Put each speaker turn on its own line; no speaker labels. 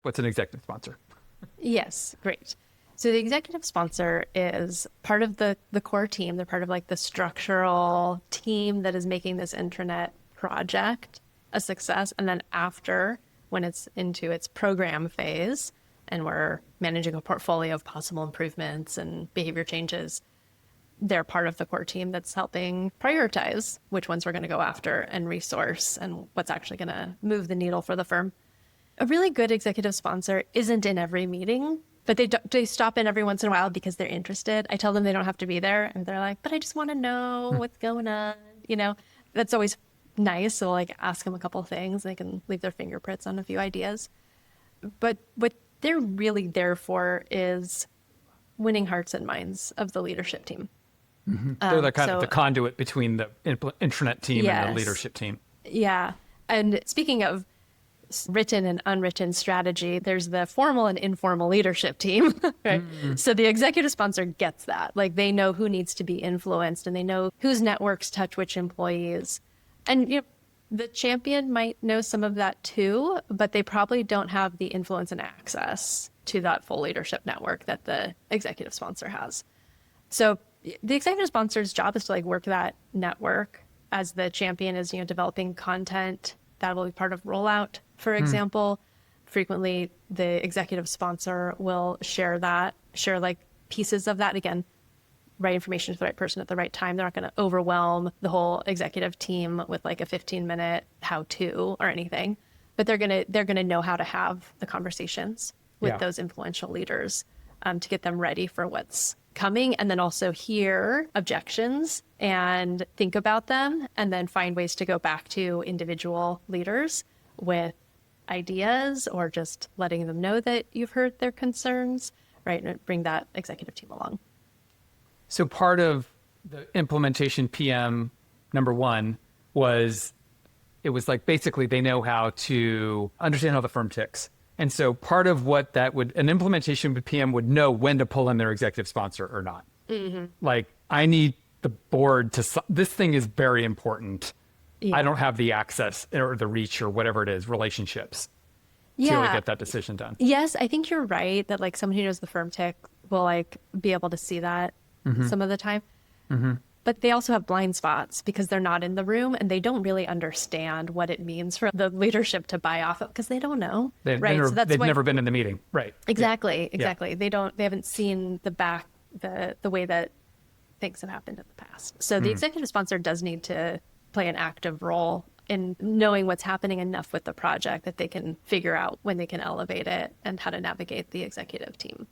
What's an executive sponsor?
Yes, great. So the executive sponsor is part of the core team. They're part of like the structural team that is making this intranet project a success. And then after, when it's into its program phase and we're managing a portfolio of possible improvements and behavior changes, they're part of the core team that's helping prioritize which ones we're going to go after and resource and what's actually going to move the needle for the firm. A really good executive sponsor isn't in every meeting, but they stop in every once in a while because they're interested. I tell them they don't have to be there, and they're like, but I just want to know what's going on. That's always nice. So like ask them a couple of things. They can leave their fingerprints on a few ideas. But what they're really there for is winning hearts and minds of the leadership team.
Mm-hmm. They're the kind of the conduit between the intranet team and the leadership team.
Yeah. And speaking of written and unwritten strategy, there's the formal and informal leadership team, right? So the executive sponsor gets that. Like they know who needs to be influenced and they know whose networks touch which employees. And the champion might know some of that too, but they probably don't have the influence and access to that full leadership network that the executive sponsor has. So the executive sponsor's job is to like work that network as the champion is, developing content that will be part of rollout, for example. Frequently, the executive sponsor will share like pieces of that. Again, right information to the right person at the right time. They're not going to overwhelm the whole executive team with like a 15-minute how-to or anything, but they're going to know how to have the conversations with those influential leaders to get them ready for what's coming, and then also hear objections and think about them, and then find ways to go back to individual leaders with ideas or just letting them know that you've heard their concerns, right? And bring that executive team along.
So part of the implementation PM number one was, it was like basically they know how to understand how the firm ticks. And so part of what an implementation PM would know when to pull in their executive sponsor or not. Mm-hmm. Like, I need the board this thing is very important. Yeah. I don't have the access or the reach or whatever it is, relationships to get that decision done.
Yes, I think you're right that like someone who knows the firm tick will like be able to see that some of the time. Mm-hmm. But they also have blind spots because they're not in the room and they don't really understand what it means for the leadership to buy off of because they don't know.
They've never been in the meeting. Right.
Exactly. Yeah. Exactly. Yeah. They haven't seen the way that things have happened in the past. So the executive sponsor does need to play an active role in knowing what's happening enough with the project that they can figure out when they can elevate it and how to navigate the executive team.